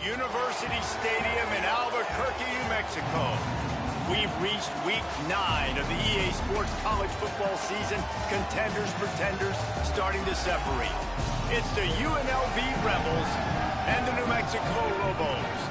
University Stadium in Albuquerque, New Mexico. We've reached week 9 of the EA Sports college football season. Contenders, pretenders, starting to separate. It's the UNLV Rebels and the New Mexico Lobos.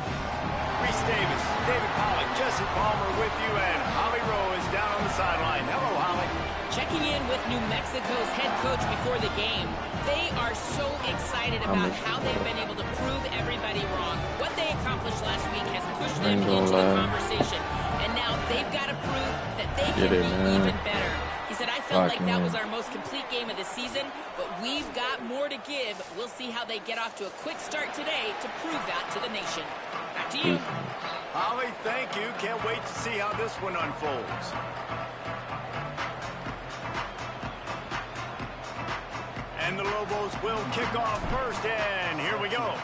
Reese Davis, David Pollock, Jesse Palmer with you, and Holly Rowe is down on the sideline. Hello, Holly. Checking in with New Mexico's head coach before the game. They are so excited about how they've been able to prove everybody wrong. What they accomplished last week has pushed them into the conversation. And now they've got to prove that they can be even better. He said, I felt like that was our most complete game of the season, but we've got more to give. We'll see how they get off to a quick start today to prove that to the nation. Back to you. Holly, thank you. Can't wait to see how this one unfolds. And the Lobos will kick off first, and here we go.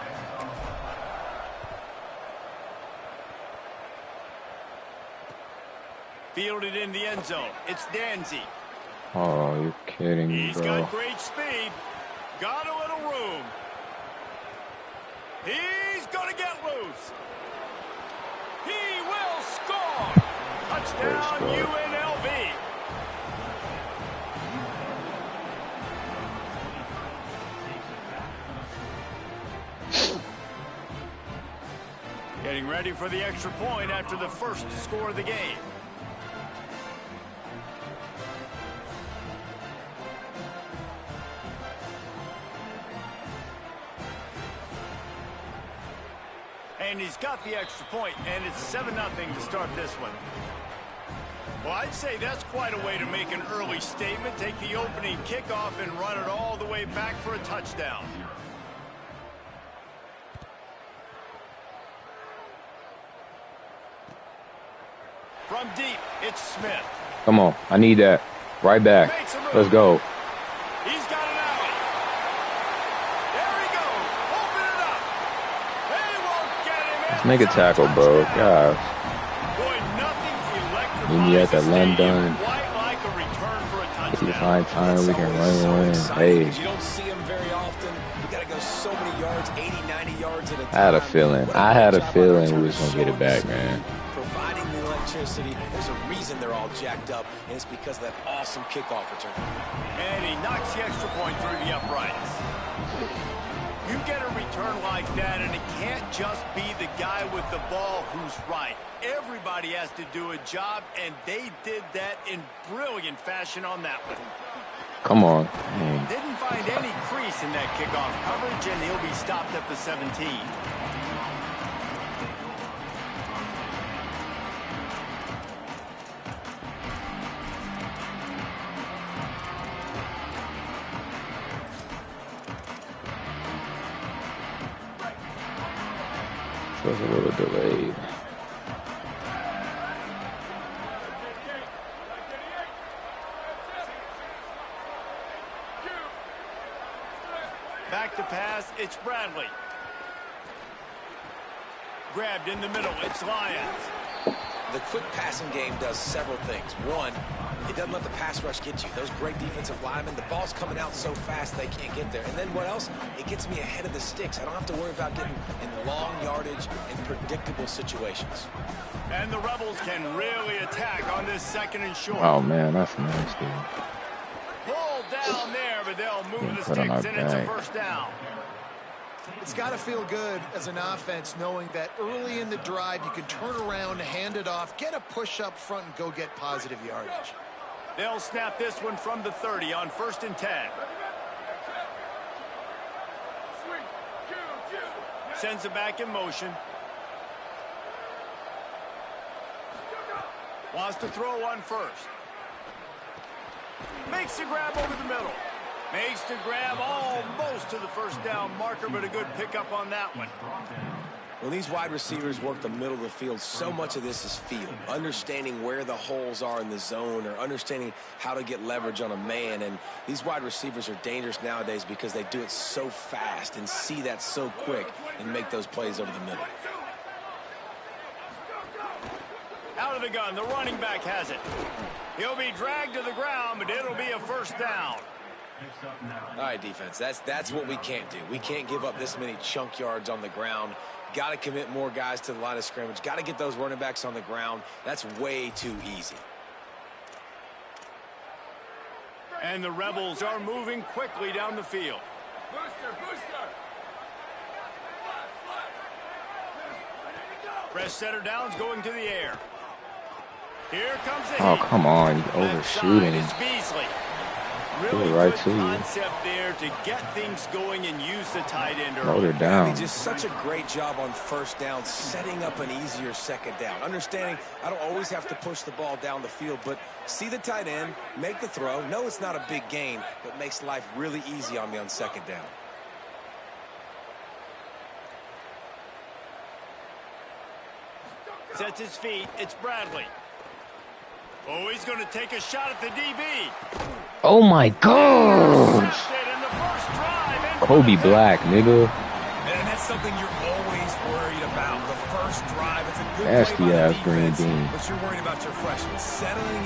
Fielded in the end zone. It's Danzy. Oh, you're kidding me, He's bro. got great speed. Got a little room. He's going to get loose. He will score. Touchdown, UNLV. Getting ready for the extra point after the first score of the game. And he's got the extra point, and it's 7-0 to start this one. Well, I'd say that's quite a way to make an early statement. Take the opening kickoff and run it all the way back for a touchdown. From deep, it's Smith. Come on, I need that. Right back. Let's go. He's got an alley. There he goes. Open it up. They won't get him in. Let's make a tackle, bro. Gosh. Boy, nothing electrifies We need at the stadium London. quite like a return for a If we touchdown. find time, we can run away. Hey, You don't see him very often. You got to go so many yards, 80, 90 yards at a time. I had a feeling. I had a feeling we was going to get it back, man. Providing the electricity, there's a reason they're all jacked up, and it's because of that awesome kickoff return. And he knocks the extra point through the uprights. You get a return like that, and it can't just be the guy with the ball who's right. Everybody has to do a job, and they did that in brilliant fashion on that one. Come on. Didn't find any crease in that kickoff coverage, and he'll be stopped at the 17. So it's a little delayed. Back to pass, it's Bradley. Grabbed in the middle, it's Lyons. The quick passing game does several things. One, it doesn't let the pass rush get you. Those great defensive linemen, the ball's coming out so fast they can't get there. And then what else? It gets me ahead of the sticks. I don't have to worry about getting in long yardage and predictable situations. And the Rebels can really attack on this second and short. Oh, man, that's nasty. Pulled down there, but they'll move the Put on our sticks, and it's a back. first down. It's got to feel good as an offense knowing that early in the drive you can turn around, hand it off, get a push up front, and go get positive yardage. They'll snap this one from the 30 on 1st and 10. Sends it back in motion. Wants to throw on first. Makes the grab over the middle. Makes the grab almost to the first down marker, but a good pickup on that one. When these wide receivers work the middle of the field, so much of this is feel. Understanding where the holes are in the zone or understanding how to get leverage on a man. And these wide receivers are dangerous nowadays because they do it so fast and see that so quick and make those plays over the middle. Out of the gun, the running back has it. He'll be dragged to the ground, but it'll be a first down. All right, defense, that's what we can't do. We can't give up this many chunk yards on the ground. Got to commit more guys to the line of scrimmage. Got to get those running backs on the ground. That's way too easy. And the Rebels are moving quickly down the field. Fresh setter downs going to the air. Here comes the Oh, heat. come on. You overshooting. It's Beasley. Really right good to you. concept there to get things going and use the tight end Load early. her down. Just such a great job on first down, setting up an easier second down. Understanding I don't always have to push the ball down the field, but see the tight end, make the throw. No, it's not a big gain, but makes life really easy on me on second down. Sets his feet. It's Bradley. Oh, he's going to take a shot at the DB. Oh my gosh. Intercepted in the first drive. And Kobe Black, nigga. And that's something you're always worried about. The first drive, it's a good Nasty play by the ass green defense, bean. but you're worried about your freshmen settling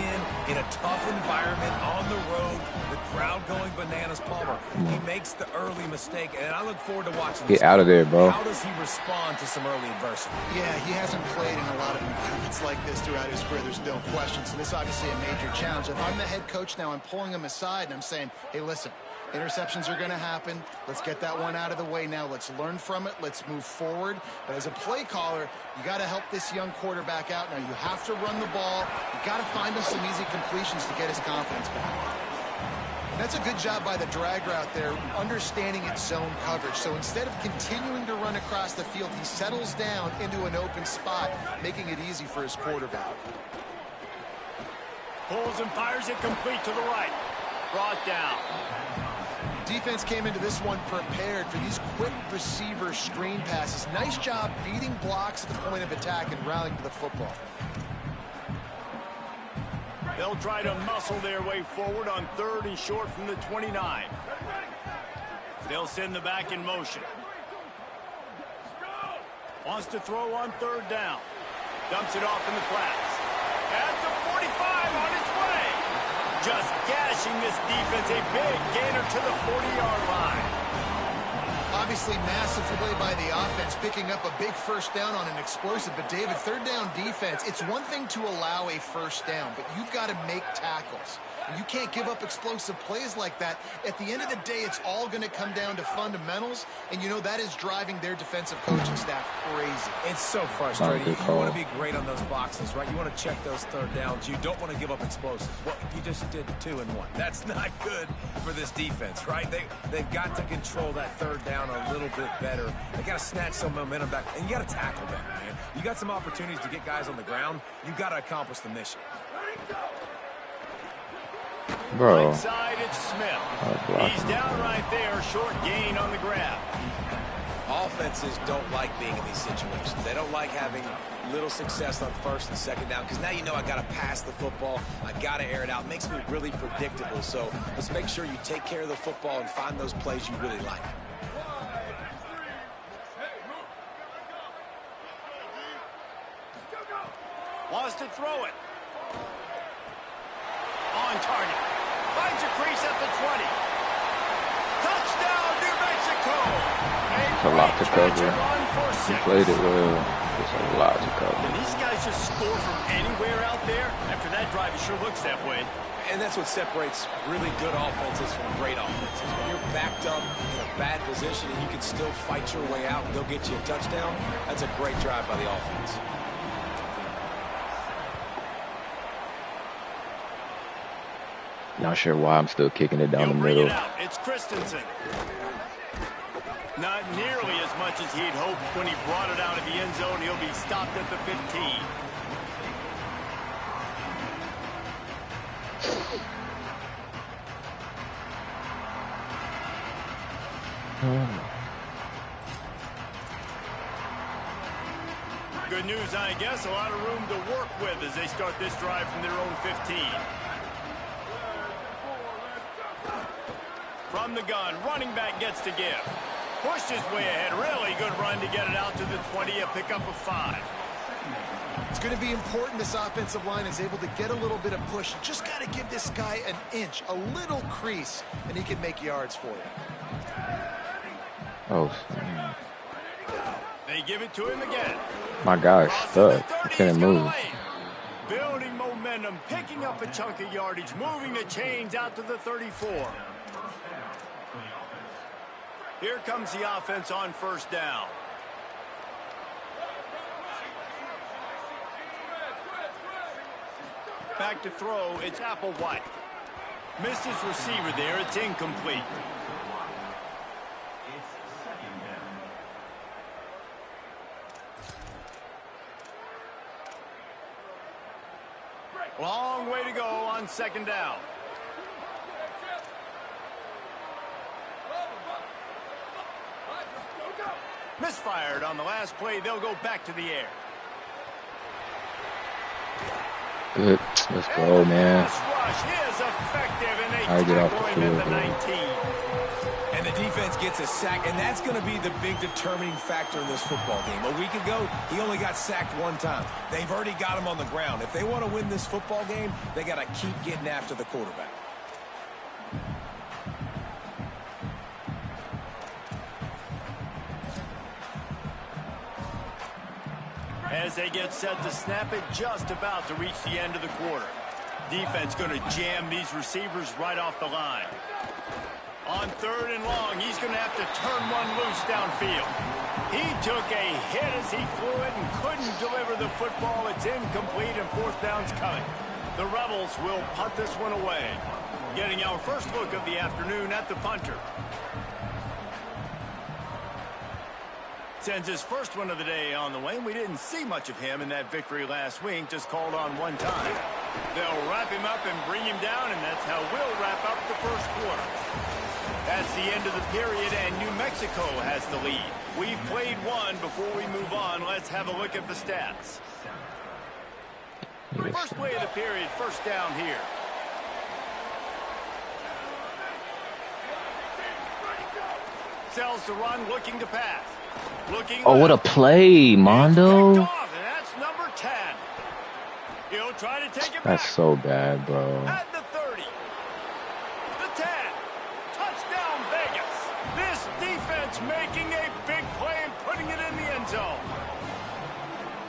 in a tough environment on the road. The crowd going bananas. Palmer, he makes the early mistake, and I look forward to watching this. Get out of there, bro. How does he respond to some early adversity? Yeah, he hasn't played in a lot of environments like this throughout his career. There's no question. So this is obviously a major challenge. If I'm the head coach now, I'm pulling him aside and I'm saying, hey, listen, interceptions are going to happen. Let's get that one out of the way now. Let's learn from it. Let's move forward. But as a play caller, you got to help this young quarterback out. Now, you have to run the ball. You got to find him some easy completions to get his confidence back. That's a good job by the drag route there, understanding its zone coverage. So instead of continuing to run across the field, he settles down into an open spot, making it easy for his quarterback. pulls and fires it complete to the right. Brought down. Defense came into this one prepared for these quick receiver screen passes. Nice job beating blocks at the point of attack and rallying to the football. They'll try to muscle their way forward on 3rd and short from the 29. They'll send the back in motion. Wants to throw on 3rd down. Dumps it off in the flats. At the 45 on its way. Just gashing this defense. A big gainer to the 40-yard line. Obviously, massive play by the offense, picking up a big first down on an explosive. But, David, 3rd down defense, it's one thing to allow a first down, but you've got to make tackles. You can't give up explosive plays like that. At the end of the day, it's all going to come down to fundamentals, and you know that is driving their defensive coaching staff crazy. It's so frustrating. You want to be great on those boxes, right? You want to check those 3rd downs. You don't want to give up explosives. Well, you just did 2 and 1. That's not good for this defense, right? They've got to control that 3rd down a little bit better. They got to snatch some momentum back, and you got to tackle better, man. You got some opportunities to get guys on the ground. You got to accomplish the mission. Bro. Right side, it's Smith. He's down right there, short gain on the grab. Offenses don't like being in these situations. They don't like having little success on 1st and 2nd down because now you know I got to pass the football. I got to air it out. It makes me really predictable. So let's make sure you take care of the football and find those plays you really like. Wants to throw it. On target. Finds a crease at the 20. Touchdown, New Mexico. It's a lot to cover. He played it well. It's a lot to cover. Can these guys just score from anywhere out there? After that drive, it sure looks that way. And that's what separates really good offenses from great offenses. When you're backed up in a bad position and you can still fight your way out and go get you a touchdown, that's a great drive by the offense. Not sure why I'm still kicking it down the middle. It out. It's Christensen. Not nearly as much as he'd hoped when he brought it out of the end zone. He'll be stopped at the 15. Good news, I guess. A lot of room to work with as they start this drive from their own 15. From the gun, running back gets to give. Pushed his way ahead. Really good run to get it out to the 20, a pickup of 5. It's going to be important this offensive line is able to get a little bit of push. Just got to give this guy an inch, a little crease, and he can make yards for you. Oh, they give it to him again. my guy's stuck. He can't move. Building momentum, picking up a chunk of yardage, moving the chains out to the 34. Here comes the offense on first down. Back to throw, it's Applewhite. Missed his receiver there, it's incomplete. Long way to go on second down. Misfired on the last play. They'll go back to the air. Good. Let's go, man. This rush is effective, and they I get off tackle the him field, at the man. 19. And the defense gets a sack, and that's going to be the big determining factor in this football game. A week ago, he only got sacked one time. They've already got him on the ground. If they want to win this football game, they got to keep getting after the quarterback. As they get set to snap it, just about to reach the end of the quarter. Defense going to jam these receivers right off the line. On third and long, he's going to have to turn one loose downfield. He took a hit as he flew it and couldn't deliver the football. It's incomplete and fourth down's coming. The Rebels will punt this one away. Getting our first look of the afternoon at the punter. Sends his first one of the day on the way. We didn't see much of him in that victory last week, just called on one time. They'll wrap him up and bring him down, and that's how we'll wrap up the first quarter. That's the end of the period, and New Mexico has the lead. We've played one. Before we move on, let's have a look at the stats. First play of the period, first down here. Sells the run, looking to pass. Looking Oh, what a play, Mondo. and that's number 10. He'll try to take it back. That's so bad, bro. At the 30. The 10. Touchdown, Vegas. This defense making a big play and putting it in the end zone.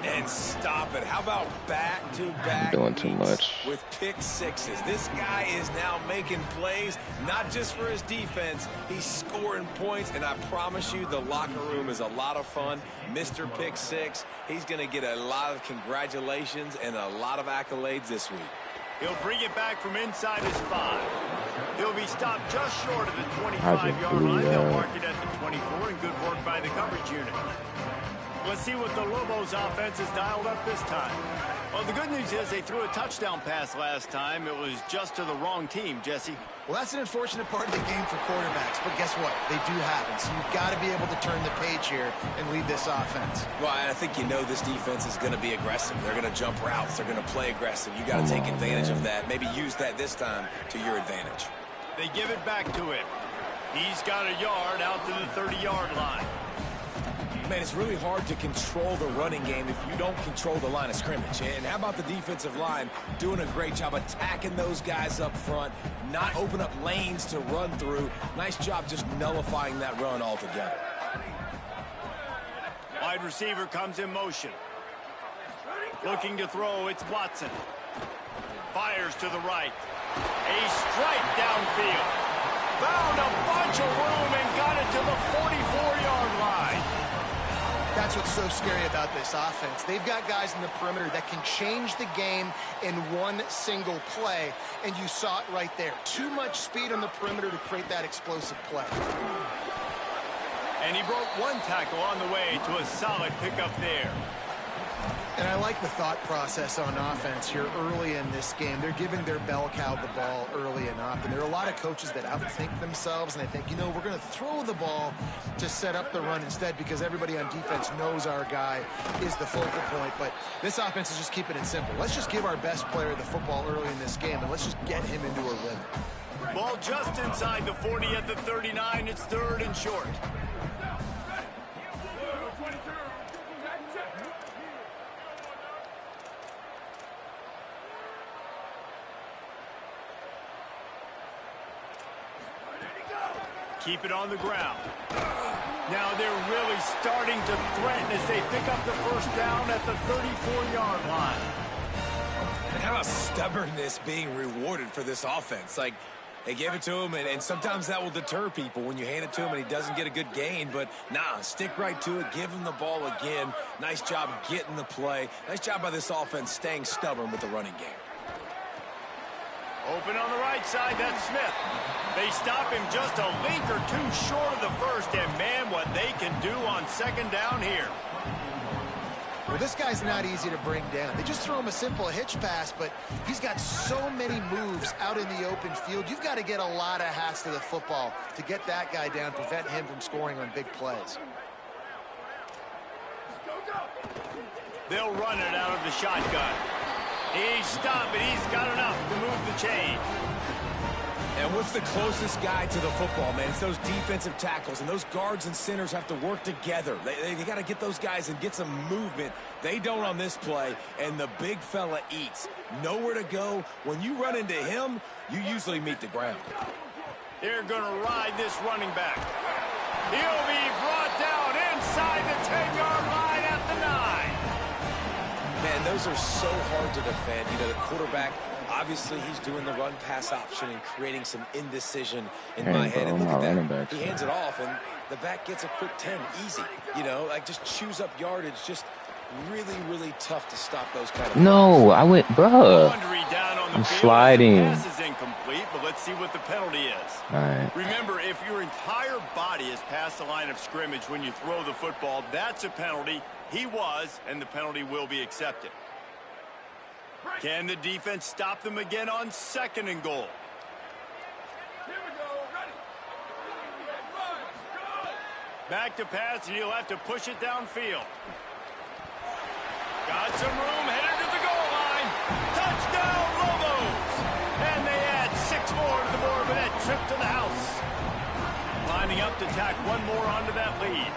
And stop it. How about back-to-back Doing too weeks much. with pick sixes? This guy is now making plays, not just for his defense. He's scoring points, and I promise you the locker room is a lot of fun. Mr. Pick Six, he's going to get a lot of congratulations and a lot of accolades this week. He'll bring it back from inside his 5. He'll be stopped just short of the 25-yard line. They'll mark it at the 24, and good work by the coverage unit. Let's see what the Lobos offense has dialed up this time. Well, the good news is they threw a touchdown pass last time. It was just to the wrong team, Jesse. Well, that's an unfortunate part of the game for quarterbacks, but guess what? They do happen, so you've got to be able to turn the page here and lead this offense. Well, I think you know this defense is going to be aggressive. They're going to jump routes. They're going to play aggressive. You got to take advantage of that. Maybe use that this time to your advantage. They give it back to him. He's got a yard out to the 30-yard line. Man, it's really hard to control the running game if you don't control the line of scrimmage. And how about the defensive line doing a great job attacking those guys up front, not open up lanes to run through. Nice job just nullifying that run altogether. Wide receiver comes in motion. Looking to throw, it's Watson. Fires to the right. A strike downfield. Found a bunch of room and got it to the 44-yard line. That's what's so scary about this offense. They've got guys in the perimeter that can change the game in one single play, and you saw it right there. Too much speed on the perimeter to create that explosive play. And he broke one tackle on the way to a solid pickup there. And I like the thought process on offense here early in this game. They're giving their bell cow the ball early and often. There are a lot of coaches that outthink themselves, and I think, you know, we're going to throw the ball to set up the run instead because everybody on defense knows our guy is the focal point. But this offense is just keeping it simple. Let's just give our best player the football early in this game, and let's just get him into a rhythm. Ball just inside the 40 at the 39. It's third and short. keep it on the ground. Now they're really starting to threaten as they pick up the first down at the 34-yard line. And how about stubbornness being rewarded for this offense? Like, they gave it to him, and sometimes that will deter people when you hand it to him and he doesn't get a good gain. But, nah, stick right to it. Give him the ball again. Nice job getting the play. Nice job by this offense staying stubborn with the running game. Open on the right side, that's Smith. They stop him just a link or two short of the first, and man, what they can do on second down here. Well, this guy's not easy to bring down. They just throw him a simple hitch pass, but he's got so many moves out in the open field. You've got to get a lot of hats to the football to get that guy down, prevent him from scoring on big plays. They'll run it out of the shotgun. He's stopped, but he's got enough to move the chain. And what's the closest guy to the football, man? It's those defensive tackles, and those guards and centers have to work together. They got to get those guys and get some movement. They don't on this play, and the big fella eats. Nowhere to go. When you run into him, you usually meet the ground. They're going to ride this running back. He'll be brought down inside the 10-yard line at the 9. Man, those are so hard to defend. You know, the quarterback, obviously he's doing the run-pass option and creating some indecision in my head. And look at that. He hands it off, and the back gets a quick 10. Easy. You know, like just chews up yardage. Just really, really tough to stop those kind of No, I went, bruh. I'm sliding. Pass is incomplete, but let's see what the penalty is. All right. Remember, if your entire body is past the line of scrimmage when you throw the football, that's a penalty. He was, and the penalty will be accepted. Can the defense stop them again on 2nd and goal? Back to pass, and he'll have to push it downfield. Got some room, headed to the goal line. Touchdown, Lobos! And they add 6 more to the board with that trip to the house. Lining up to tack one more onto that lead.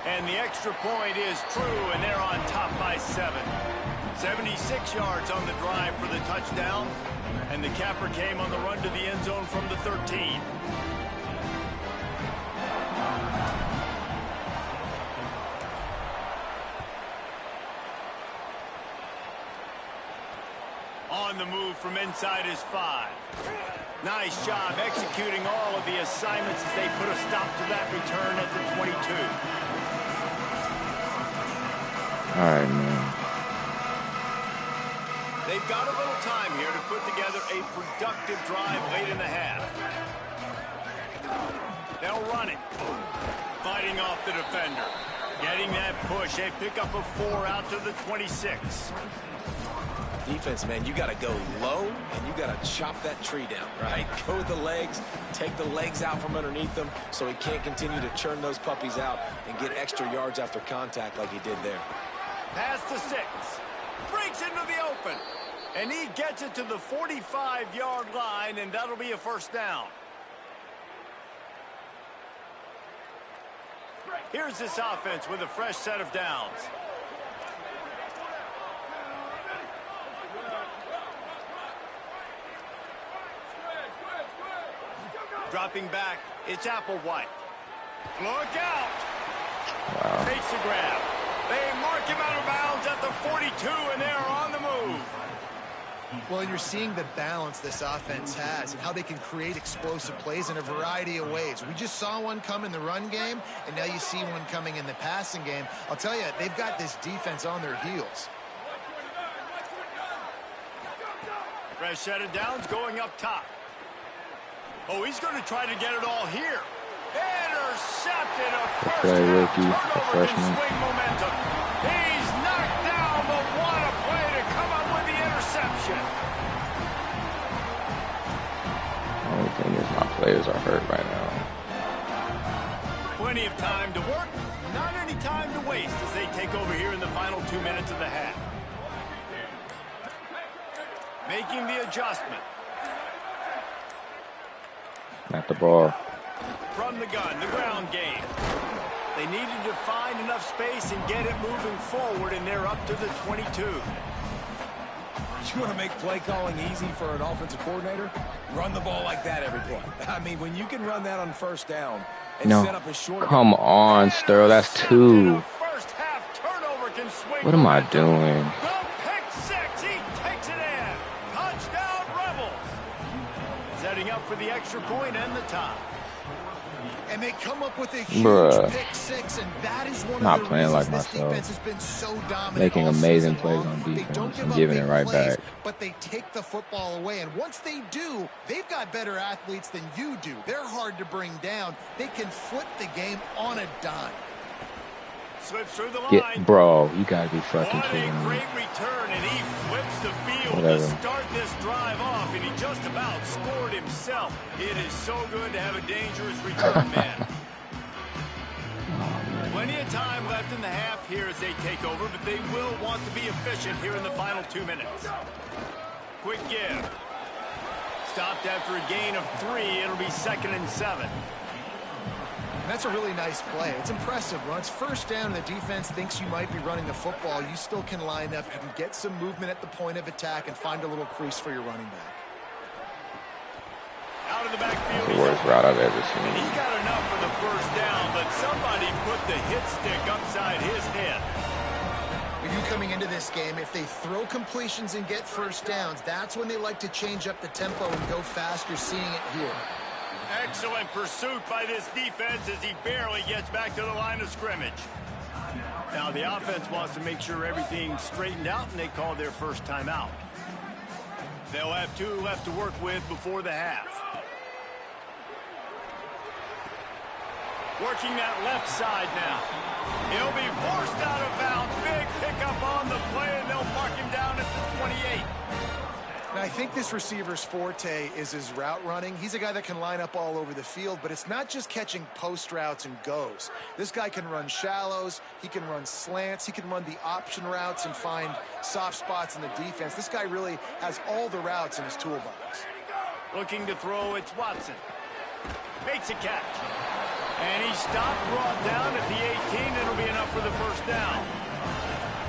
And the extra point is true, and they're on top by 7. 76 yards on the drive for the touchdown, and the capper came on the run to the end zone from the 13. On the move from inside his 5. Nice job executing all of the assignments as they put a stop to that return at the 22. All right, man. They've got a little time here to put together a productive drive late in the half. They'll run it. Fighting off the defender. Getting that push. They pick up a 4 out to the 26. Defense, man, you got to go low, and you got to chop that tree down, right? Go with the legs, take the legs out from underneath them so he can't continue to churn those puppies out and get extra yards after contact like he did there. Pass to 6. Breaks into the open. And he gets it to the 45-yard line, and that'll be a first down. Here's this offense with a fresh set of downs. Dropping back, it's Applewhite. Look out! Wow. Takes the grab. They mark him out of bounds at the 42, and they're on the move. Well, you're seeing the balance this offense has and how they can create explosive plays in a variety of ways. We just saw one come in the run game, and now you see one coming in the passing game. I'll tell you, they've got this defense on their heels. Fresh set of downs going up top. Oh, he's going to try to get it all here. Intercepted. A first half turnover can swing momentum. He's knocked down, but what a play to come up with the interception. The only thing is my players are hurt right now. Plenty of time to work, not any time to waste as they take over here in the final 2 minutes of the half. Making the adjustment. Not the ball. From the gun, the ground game. They needed to find enough space and get it moving forward, and they're up to the 22. You want to make play calling easy for an offensive coordinator? Run the ball like that every play. I mean, when you can run that on first down and No. set up a short. Come on, Sterl. That's 2. What am I doing? The pick six. He takes it in. Touchdown, Rebels. Setting up for the extra point and the tie. And they come up with a huge pick six, and that is one Not of the playing reasons like this myself. defense has been so dominant. Making all amazing season plays long. on They defense don't give and up giving big it right plays, back. but they take the football away. And once they do, they've got better athletes than you do. They're hard to bring down. They can flip the game on a dime. Slips through the line. Bro, you gotta be fucking What a kidding me. great return, and he flips the field Whatever. to start this drive off, and he just about scored himself. It is so good to have a dangerous return man. Plenty of time left in the half here as they take over, but they will want to be efficient here in the final 2 minutes. Quick give. Stopped after a gain of 3. It'll be 2nd and 7. That's a really nice play. It's impressive. When it's first down and the defense thinks you might be running the football, you still can line up. You can get some movement at the point of attack and find a little crease for your running back. Out of the backfield. The worst route I've ever seen. And he got enough for the first down, but somebody put the hit stick upside his head. With you coming into this game, if they throw completions and get first downs, that's when they like to change up the tempo and go fast. You're seeing it here. Excellent pursuit by this defense as he barely gets back to the line of scrimmage. Now the offense wants to make sure everything's straightened out, and they call their first timeout. They'll have 2 left to work with before the half. Working that left side now. He'll be forced out of bounds. Big pickup on the play, and they'll mark him down at the 28. Now, I think this receiver's forte is his route running. He's a guy that can line up all over the field, but it's not just catching post routes and goes. This guy can run shallows. He can run slants. He can run the option routes and find soft spots in the defense. This guy really has all the routes in his toolbox. Looking to throw, it's Watson. Makes a catch. And he stopped, brought down at the 18. It'll be enough for the first down.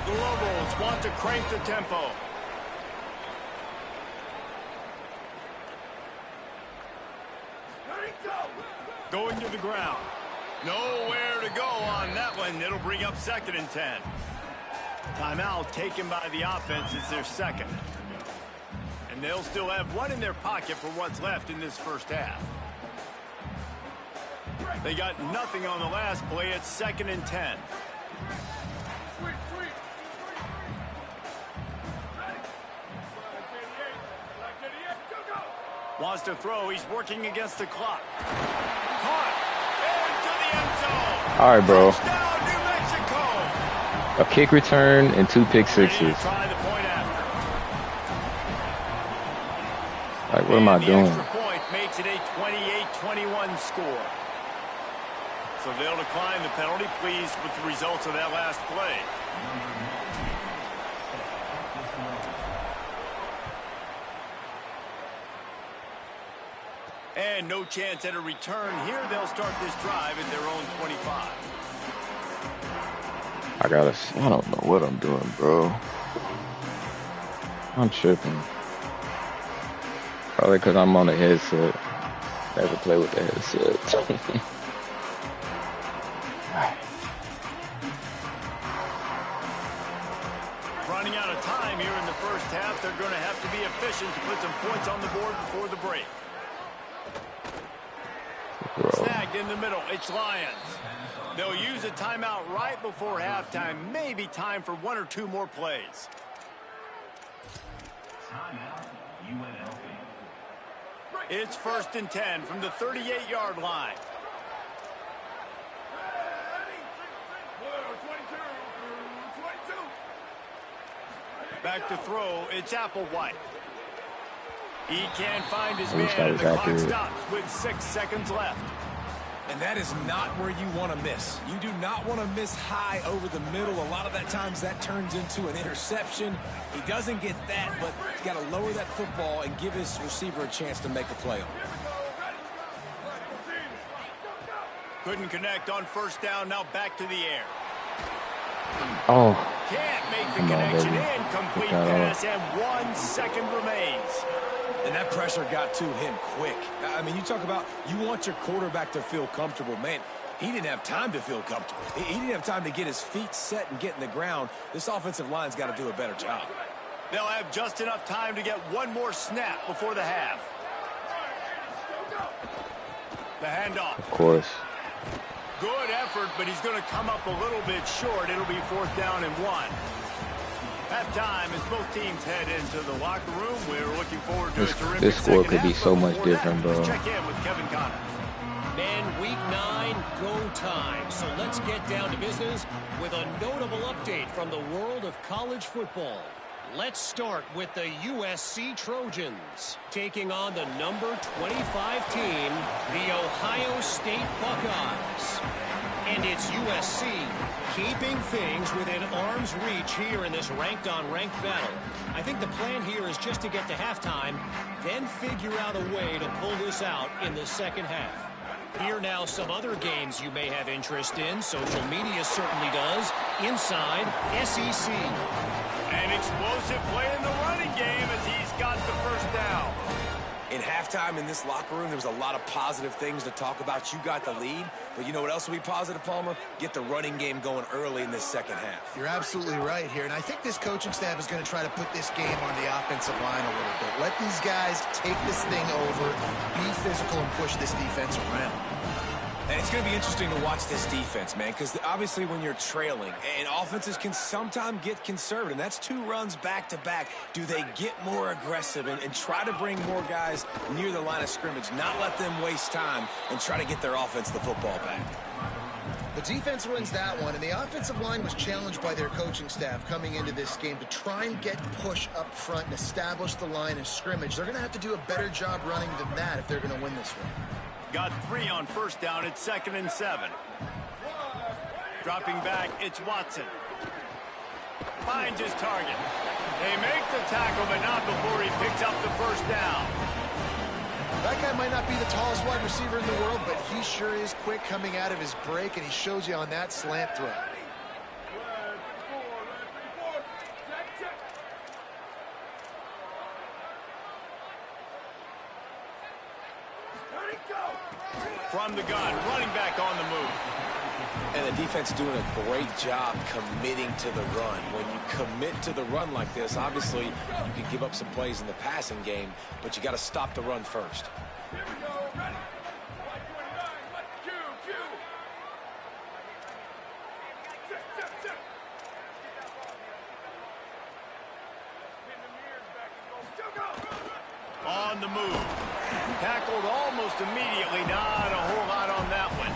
The Lobos want to crank the tempo. Going to the ground. Nowhere to go on that one. It'll bring up 2nd and 10. Timeout taken by the offense. It's their 2nd. And they'll still have 1 in their pocket for what's left in this first half. They got nothing on the last play. It's 2nd and 10. Wants to throw. He's working against the clock. Caught. Into the end zone. All right, bro. Touchdown, New Mexico. A kick return and 2 pick sixes. Try the point after. Like, what am I doing? The extra point makes it a 28-21 score. So they'll decline the penalty. Pleased with the results of that last play. And no chance at a return here. They'll start this drive at their own 25. I don't know what I'm doing, bro. I'm tripping. Probably because I'm on a headset. Never play with the headset. Running out of time here in the first half. They're going to have to be efficient to put some points on the board before the break. Bro. Snagged in the middle. It's Lions. They'll use a timeout right before halftime. Maybe time for 1 or 2 more plays. Timeout, UNLV. It's 1st and 10 from the 38-yard line. Back to throw. It's Applewhite. He can't find his man, and the clock stops with 6 seconds left. And that is not where you want to miss. You do not want to miss high over the middle. A lot of that times that turns into an interception. He doesn't get that, but he's got to lower that football and give his receiver a chance to make a play on it. Couldn't connect on first down. Now back to the air. Oh. Can't make the Come on, connection. baby. Incomplete pass, and 1 second remains. And that pressure got to him quick. I mean, you talk about you want your quarterback to feel comfortable. Man, he didn't have time to feel comfortable. He didn't have time to get his feet set and get in the ground. This offensive line's got to do a better job. They'll have just enough time to get one more snap before the half. The handoff. Of course. Good effort, but he's going to come up a little bit short. It'll be 4th down and 1. Halftime as both teams head into the locker room. We're looking forward to a terrific this score could be half, so much different, bro. Let's check in with Kevin Connor. Man, week 9, go time. So let's get down to business with a notable update from the world of college football. Let's start with the USC Trojans taking on the number 25 team, the Ohio State Buckeyes. And it's USC keeping things within arm's reach here in this ranked-on-ranked battle. I think the plan here is just to get to halftime, then figure out a way to pull this out in the second half. Here now some other games you may have interest in. Social media certainly does. Inside SEC. An explosive play in the running game as he's got the first down. In halftime in this locker room, there was a lot of positive things to talk about. You got the lead, but you know what else will be positive, Palmer? Get the running game going early in this second half. You're absolutely right here, and I think this coaching staff is going to try to put this game on the offensive line a little bit. Let these guys take this thing over, be physical, and push this defense around. And it's going to be interesting to watch this defense, man, because obviously when you're trailing, and offenses can sometimes get conservative, and that's 2 runs back-to-back. Do they get more aggressive and try to bring more guys near the line of scrimmage, not let them waste time, and try to get their offense the football back? The defense wins that one, and the offensive line was challenged by their coaching staff coming into this game to try and get push up front and establish the line of scrimmage. They're going to have to do a better job running than that if they're going to win this one. Got 3 on first down. It's 2nd and 7. Dropping back, it's Watson. Finds his target. They make the tackle, but not before he picks up the first down. That guy might not be the tallest wide receiver in the world, but he sure is quick coming out of his break, and he shows you on that slant throw. From the gun, running back on the move. And the defense doing a great job committing to the run. When you commit to the run like this, obviously you can give up some plays in the passing game, but you got to stop the run first. On the move. Tackled almost immediately. Not a whole lot on that one.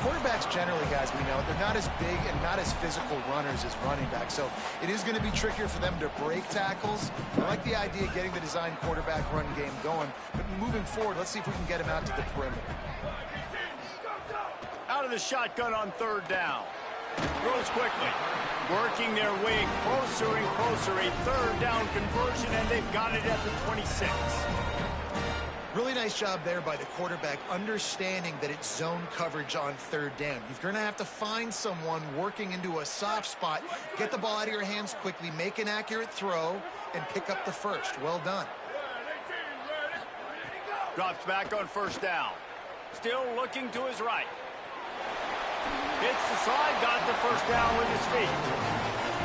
Quarterbacks generally, guys, we know, they're not as big and not as physical runners as running backs, so it is going to be trickier for them to break tackles. I like the idea of getting the design quarterback run game going, but moving forward, let's see if we can get him out to the perimeter. Out of the shotgun on 3rd down. Throws quickly. Working their way closer and closer. A 3rd down conversion, and they've got it at the 26. Really nice job there by the quarterback, understanding that it's zone coverage on 3rd down. You're going to have to find someone working into a soft spot, get the ball out of your hands quickly, make an accurate throw, and pick up the first. Well done. Drops back on 1st down. Still looking to his right. Hits the slide, got the first down with his feet.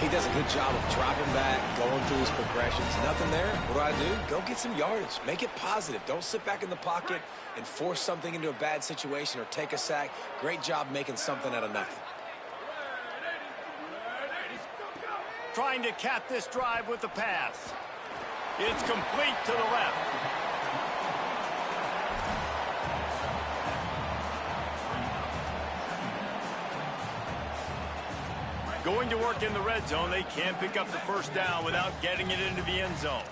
He does a good job of dropping back, going through his progressions. Nothing there. What do? Go get some yardage. Make it positive. Don't sit back in the pocket and force something into a bad situation or take a sack. Great job making something out of nothing. Trying to cap this drive with the pass. It's complete to the left. Going to work in the red zone. They can't pick up the first down without getting it into the end zone.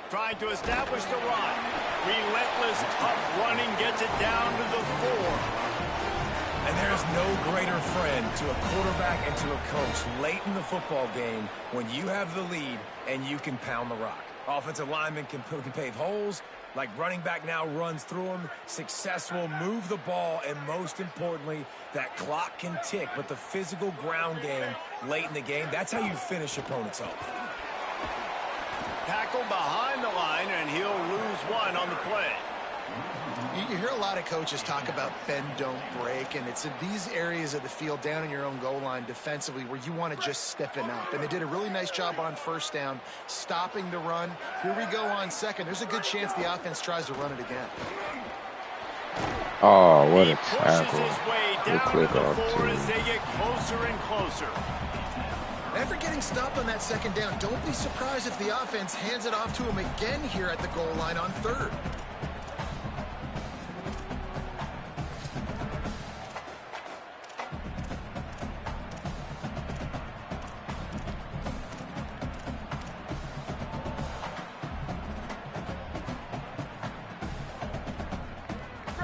Trying to establish the run. Relentless, tough running gets it down to the 4. And there's no greater friend to a quarterback and to a coach late in the football game when you have the lead and you can pound the rock. Offensive linemen can pave holes. Like running back now runs through them, successful, move the ball, and most importantly, that clock can tick. But the physical ground game late in the game, that's how you finish opponents off. Tackle behind the line, and he'll lose one on the play. You hear a lot of coaches talk about bend, don't break, and it's in these areas of the field down in your own goal line defensively where you want to just stiffen up. And they did a really nice job on first down, stopping the run. Here we go on second. There's a good chance the offense tries to run it again. Oh, what a Pushes tackle. his way Good down click to the off, four too. as they get closer and closer. After getting stopped on that second down, don't be surprised if the offense hands it off to him again here at the goal line on third.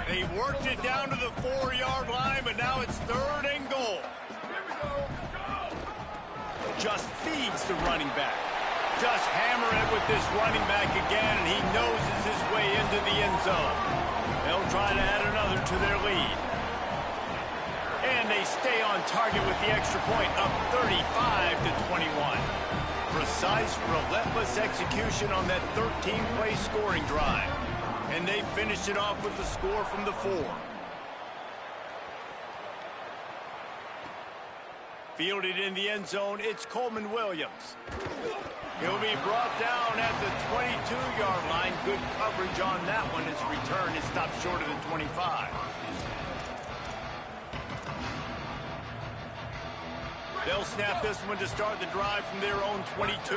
They worked it down to the 4-yard line, but now it's third and goal. Just feeds the running back. Just hammer it with this running back again, and he noses his way into the end zone. They'll try to add another to their lead. And they stay on target with the extra point, up 35-21. Precise, relentless execution on that 13-play scoring drive. And they finished it off with the score from the 4. Fielded in the end zone, it's Coleman Williams. He'll be brought down at the 22-yard line. Good coverage on that one. His return is stopped short of the 25. They'll snap this one to start the drive from their own 22.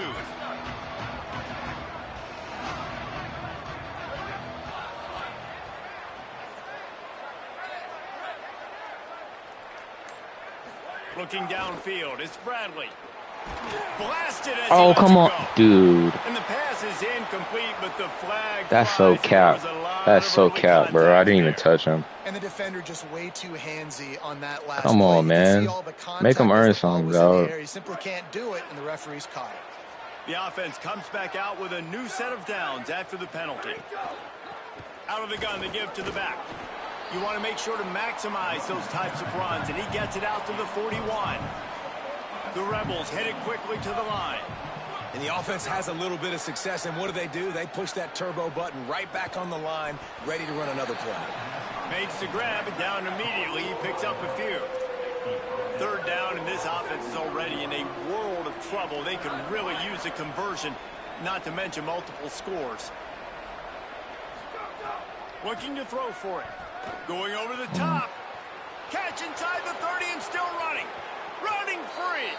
Looking downfield, it's Bradley. Blasted as Oh, he come on, lets it go. dude. And the pass is incomplete, but the flag That's so flies, and cap. there was a lot That's of so early cap, bro. I contact didn't even there. touch him. And the defender just way too handsy on that last Come play. on, You can see man. all the contact Make him as earn the ball something, was in the dog. air. He simply can't do it, and the referee's caught it. The offense comes back out with a new set of downs after the penalty. Out of the gun, they give to the back. You want to make sure to maximize those types of runs, and he gets it out to the 41. The Rebels headed quickly to the line. And the offense has a little bit of success, and what do? They push that turbo button right back on the line, ready to run another play. Makes the grab, and down immediately. He picks up a few. Third down, and this offense is already in a world of trouble. They could really use a conversion, not to mention multiple scores. Looking to throw for it. Going over the top. Catch inside the 30 and still running. Running free.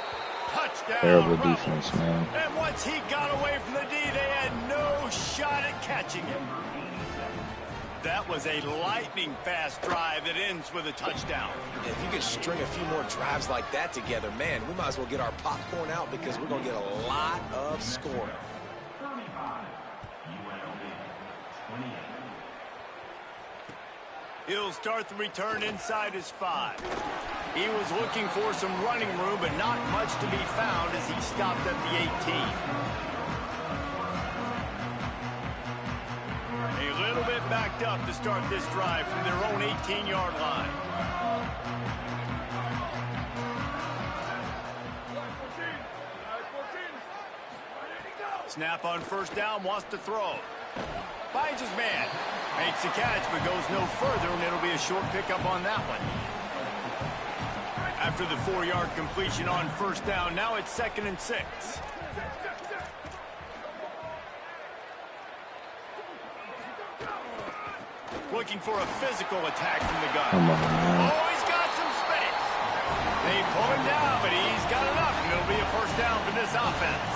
Touchdown. Terrible Rebels. defense, man. And once he got away from the D, they had no shot at catching him. That was a lightning-fast drive that ends with a touchdown. If you could string a few more drives like that together, man, we might as well get our popcorn out because we're going to get a lot of scoring. 35, UNLV, 28. He'll start the return inside his 5. He was looking for some running room, but not much to be found as he stopped at the 18. A little bit backed up to start this drive from their own 18-yard line. Snap on first down, wants to throw. Finds his man. Makes the catch, but goes no further, and it'll be a short pickup on that one. After the 4-yard completion on first down, now it's 2nd and 6. Looking for a physical attack from the gun. Come on, man. Oh, he's got some space. They pull him down, but he's got enough, and it'll be a first down for this offense.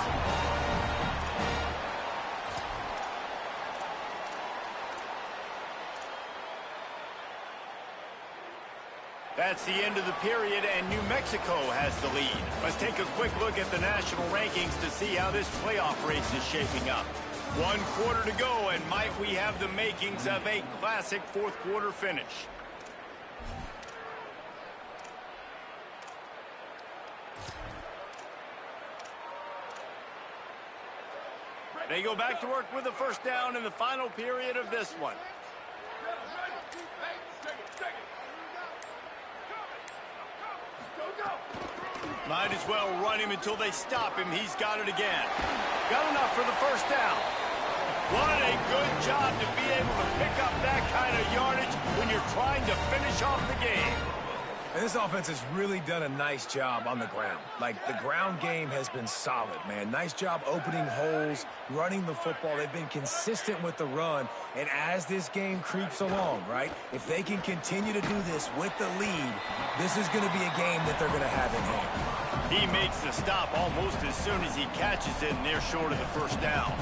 That's the end of the period, and New Mexico has the lead. Let's take a quick look at the national rankings to see how this playoff race is shaping up. 1 quarter to go, and might we have the makings of a classic fourth-quarter finish. They go back to work with the first down in the final period of this one. Might as well run him until they stop him. He's got it again. Got enough for the first down. What a good job to be able to pick up that kind of yardage when you're trying to finish off the game. And this offense has really done a nice job on the ground. Like, the ground game has been solid, man. Nice job opening holes, running the football. They've been consistent with the run. And as this game creeps along, right, if they can continue to do this with the lead, this is going to be a game that they're going to have in hand. He makes the stop almost as soon as he catches it, and they're short of the first down.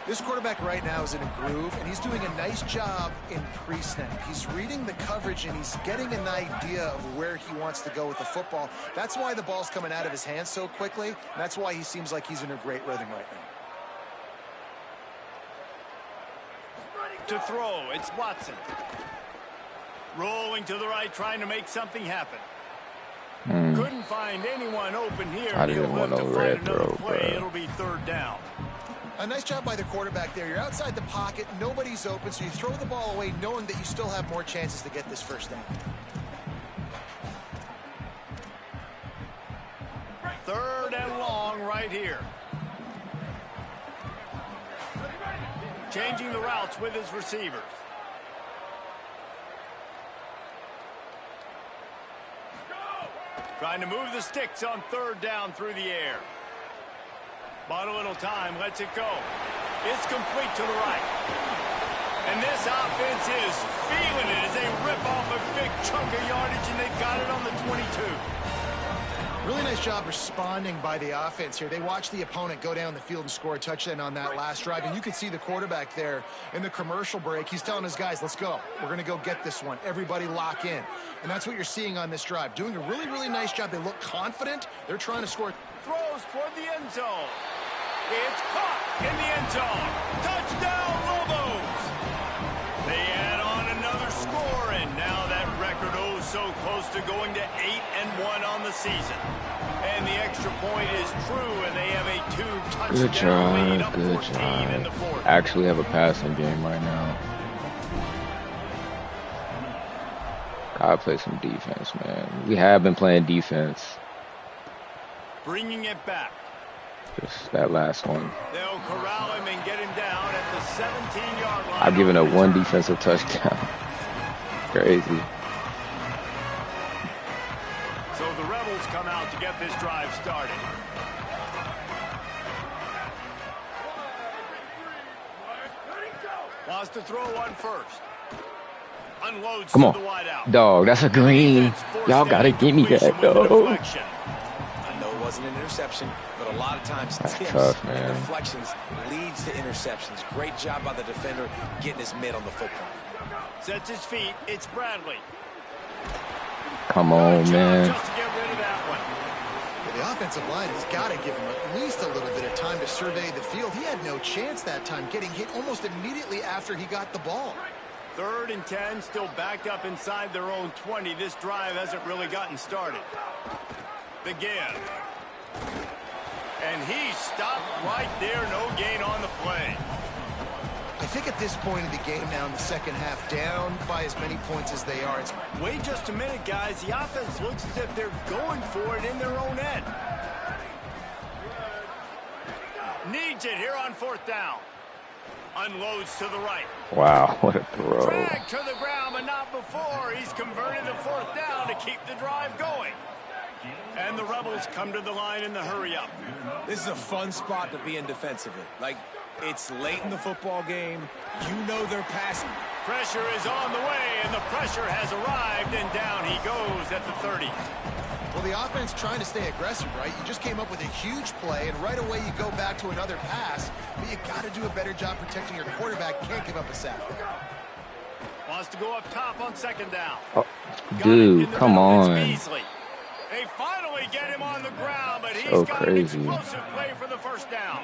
This quarterback right now is in a groove, and he's doing a nice job in pre-snap. He's reading the coverage, and he's getting an idea of where he wants to go with the football. That's why the ball's coming out of his hands so quickly, and that's why he seems like he's in a great rhythm right now. To throw, it's Watson. Rolling to the right, trying to make something happen. Couldn't find anyone open here. I didn't want no red throw, bro. It'll be third down. A nice job by the quarterback there. You're outside the pocket, nobody's open, so you throw the ball away knowing that you still have more chances to get this first down. Third and long right here. Changing the routes with his receivers. Trying to move the sticks on third down through the air. Bought a little time, lets it go. It's complete to the right. And this offense is feeling it as they rip off a big chunk of yardage, and they've got it on the 22. Really nice job responding by the offense here. They watched the opponent go down the field and score a touchdown on that last drive. And you could see the quarterback there in the commercial break. He's telling his guys, let's go. We're going to go get this one. Everybody lock in. And that's what you're seeing on this drive. Doing a really, really nice job. They look confident. They're trying to score. Throws toward the end zone. It's caught in the end zone. Touchdown, Lobos. They add on another score, and now that record so close to going to 8-1 on the season. And the extra point is true, and they have a two-touchdown lead up 14 in the fourth. Actually have a passing game right now. Gotta play some defense, man. We have been playing defense. Bringing it back. Just that last one. They'll corral him and get him down at the 17-yard line. I've given up one defensive touchdown. Crazy. So the Rebels come out to get this drive started. Wants to throw one first. Unloads Come on, to the wide out. dog. That's a green. Y'all gotta give me that, dog. I know it wasn't an interception, but a lot of times That's tips tough, man. and deflections leads to interceptions. Great job by the defender getting his mid on the football. Sets his feet. It's Bradley. Come on, man. Just to get rid of that one. Well, the offensive line has got to give him at least a little bit of time to survey the field. He had no chance that time, getting hit almost immediately after he got the ball. 3rd and 10, still backed up inside their own 20. This drive hasn't really gotten started. The give. And he stopped right there. No gain on the play. I think at this point of the game now in the second half, down by as many points as they are. Wait just a minute, guys. The offense looks as if they're going for it in their own end. Needs it here on 4th down. Unloads to the right. Wow, what a throw. Drag to the ground, but not before. He's converted the 4th down to keep the drive going. And the Rebels come to the line in the hurry-up. This is a fun spot to be in defensively. Like, it's late in the football game. You know they're passing. Pressure is on the way, and the pressure has arrived, and down he goes at the 30. Well, the offense trying to stay aggressive, right? You just came up with a huge play, and right away you go back to another pass, but you got to do a better job protecting your quarterback. Can't give up a sack. Wants to go up top on 2nd down. Oh, dude, come on. They finally get him on the ground, but he's So got crazy. an explosive play for the 1st down.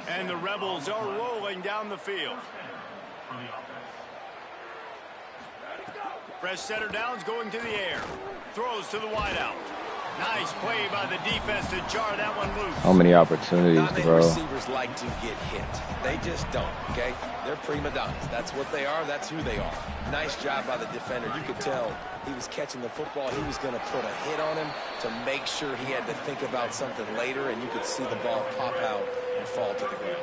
And the Rebels are rolling down the field. Fresh setter downs going to the air. Throws to the wideout. Nice play by the defense to jar that one loose. How many opportunities, Not many bro? receivers like to get hit. They just don't, okay? They're prima donnas. That's what they are. That's who they are. Nice job by the defender. You could tell he was catching the football. He was going to put a hit on him to make sure he had to think about something later, and you could see the ball pop out and fall to the ground.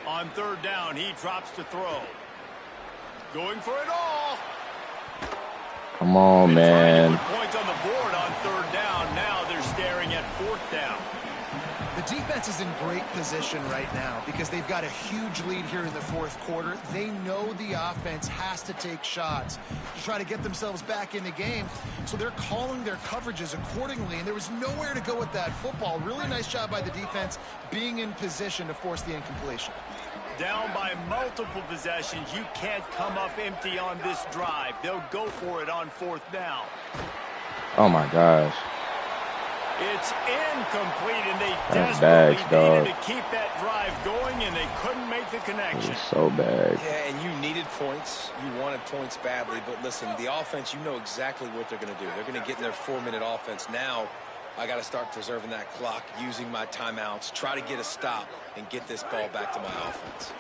On third down, he drops to throw. Going for it all. Come on, man. Points on the board on third down. Now they're staring at fourth down. The defense is in great position right now because they've got a huge lead here in the fourth quarter. They know the offense has to take shots to try to get themselves back in the game. So they're calling their coverages accordingly, and there was nowhere to go with that football. Really nice job by the defense being in position to force the incompletion. Down by multiple possessions. You can't come up empty on this drive. They'll go for it on fourth down. Oh, my gosh. It's incomplete, and they That's desperately bags, dog. needed to keep that drive going, and they couldn't make the connection. It's so bad. Yeah, and you needed points. You wanted points badly. But listen, the offense, you know exactly what they're going to do. They're going to get in their 4-minute offense. Now, I got to start preserving that clock, using my timeouts, try to get a stop, and get this ball back to my offense.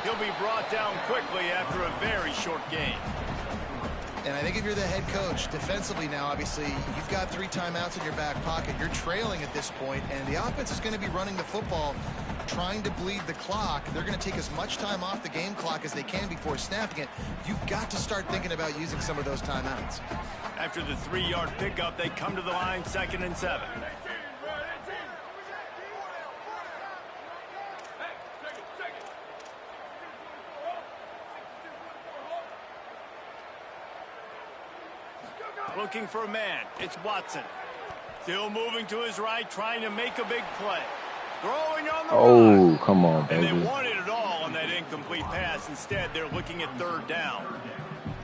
He'll be brought down quickly after a very short game. And I think if you're the head coach, defensively now, obviously, you've got 3 timeouts in your back pocket. You're trailing at this point, and the offense is going to be running the football, trying to bleed the clock. They're going to take as much time off the game clock as they can before snapping it. You've got to start thinking about using some of those timeouts. After the 3-yard pickup, they come to the line, 2nd and 7. Looking for a man. It's Watson. Still moving to his right, trying to make a big play. Throwing on the Oh, run. come on, And baby. they wanted it all on that incomplete pass. Instead, they're looking at third down.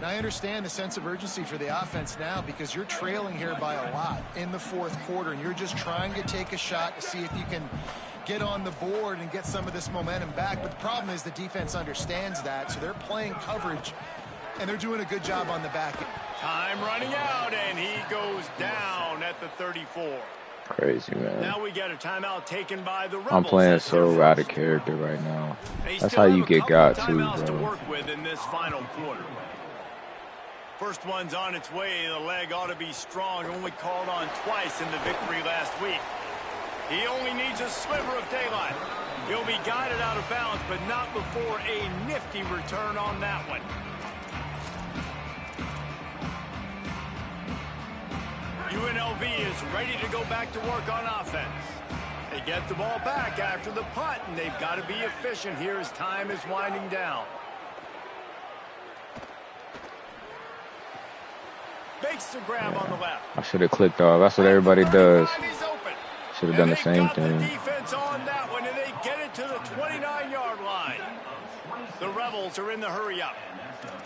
Now, I understand the sense of urgency for the offense now because you're trailing here by a lot in the fourth quarter, and you're just trying to take a shot to see if you can get on the board and get some of this momentum back. But the problem is the defense understands that, so they're playing coverage, and they're doing a good job on the back end. Time running out, and he goes down at the 34. Crazy, man. Now we got a timeout taken by the Rebels. I'm playing That's their so first. out of character right now. They That's still how have you a get couple got of too, timeouts to bro. work with in this final quarter. First one's on its way. The leg ought to be strong. Only called on twice in the victory last week. He only needs a sliver of daylight. He'll be guided out of bounds, but not before a nifty return on that one. UNLV is ready to go back to work on offense. They get the ball back after the punt, and they've got to be efficient here as time is winding down. Makes the grab on the left. I should have clicked off. That's what everybody does. He's open. Should have done the same The thing. defense on that one, and they get it to the 29-yard line. The Rebels are in the hurry-up.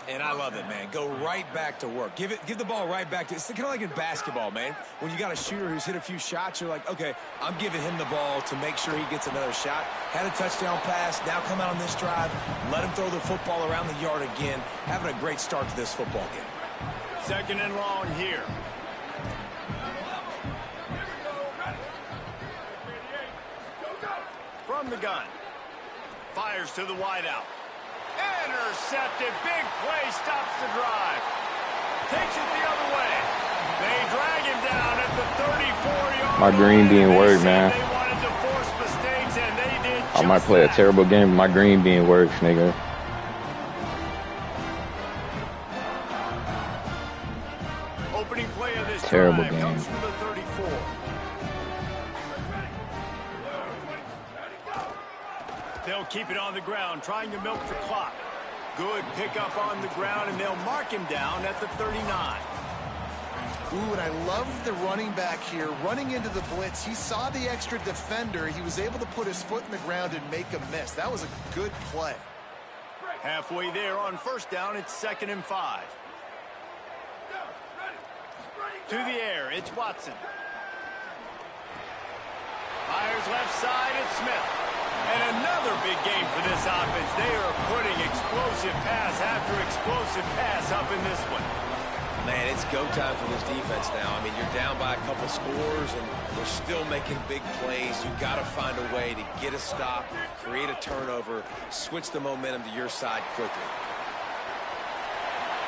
And I love it, man. Go right back to work. Give the ball right back to. It's kind of like in basketball, man. When you got a shooter who's hit a few shots, you're like, okay, I'm giving him the ball to make sure he gets another shot. Had a touchdown pass. Now come out on this drive. Let him throw the football around the yard again. Having a great start to this football game. 2nd and long here. From the gun. Fires to the wideout. Intercepted. Big play. Stops the drive. Takes it the other way. They drag him down at the 34-yard My green being worked, man. They wanted to force mistakes, and they did I might just play a that. terrible game, but my green being works, nigga. Opening play of this Terrible drive game. comes from the 34. They'll keep it on the ground, trying to milk the clock. Good pickup on the ground, and they'll mark him down at the 39. Ooh, and I love the running back here. Running into the blitz, he saw the extra defender. He was able to put his foot in the ground and make a miss. That was a good play. Halfway there on first down, it's 2nd and 5. To the air, it's Watson. Fires left side, it's Smith. And another big game for this offense. They are putting explosive pass after explosive pass up in this one. Man, it's go time for this defense now. I mean, you're down by a couple scores, and they're still making big plays. You've got to find a way to get a stop, create a turnover, switch the momentum to your side quickly.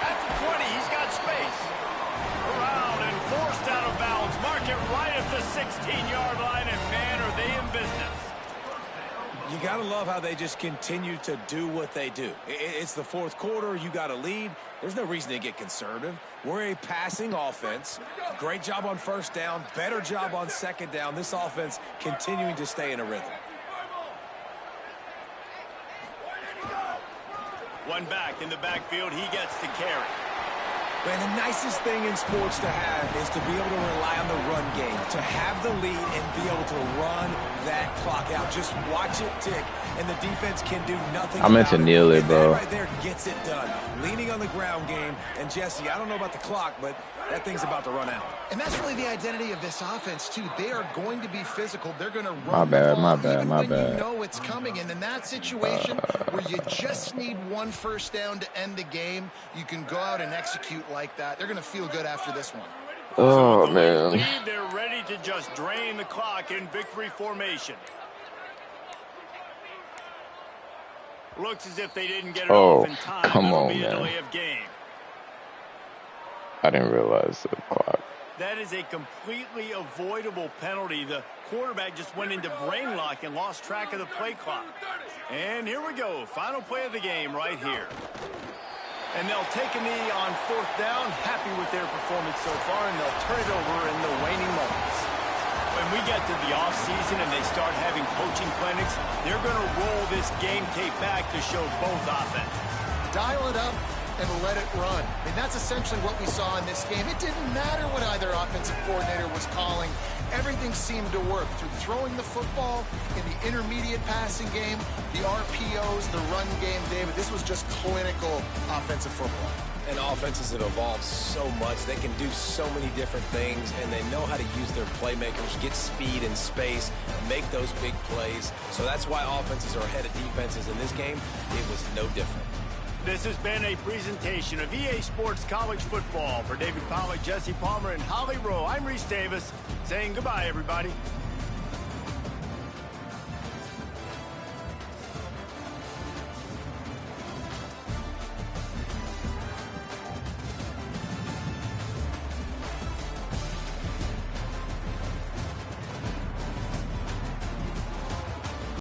At the 20, he's got space. Around and forced out of bounds. Mark it right at the 16-yard line, and man, are they in business. You got to love how they just continue to do what they do. It's the fourth quarter. You got a lead. There's no reason to get conservative. We're a passing offense. Great job on first down. Better job on second down. This offense continuing to stay in a rhythm. One back in the backfield. He gets the carry. Man, the nicest thing in sports to have is to be able to rely on the run game, to have the lead and be able to run that clock out. Just watch it tick, and the defense can do nothing. I meant to kneel it, bro. That right there gets it done. Leaning on the ground game, and Jesse, I don't know about the clock, but that thing's about to run out. And that's really the identity of this offense, too. They are going to be physical. They're going to run My bad, the ball my bad, even my when bad. you know it's coming. And in that situation where you just need one first down to end the game, you can go out and execute like that. They're going to feel good after this one. Oh, So man. lead, they're ready to just drain the clock in victory formation. Looks as if they didn't get it off in time. Come That'll on, be a man. delay of game. I didn't realize the clock. That is a completely avoidable penalty. The quarterback just went into brain lock and lost track of the play clock. And here we go. Final play of the game right here. And they'll take a knee on fourth down. Happy with their performance so far, and they'll turn it over in the waning moments. When we get to the offseason and they start having coaching clinics, they're going to roll this game tape back to show both offenses. Dial it up and let it run. I mean, that's essentially what we saw in this game. It didn't matter what either offensive coordinator was calling. Everything seemed to work through throwing the football in the intermediate passing game, the RPOs, the run game, David. This was just clinical offensive football. And offenses have evolved so much. They can do so many different things, and they know how to use their playmakers, get speed and space, make those big plays. So that's why offenses are ahead of defenses in this game. It was no different. This has been a presentation of EA Sports College Football. For David Pollack, Jesse Palmer, and Holly Rowe, I'm Reese Davis saying goodbye, everybody.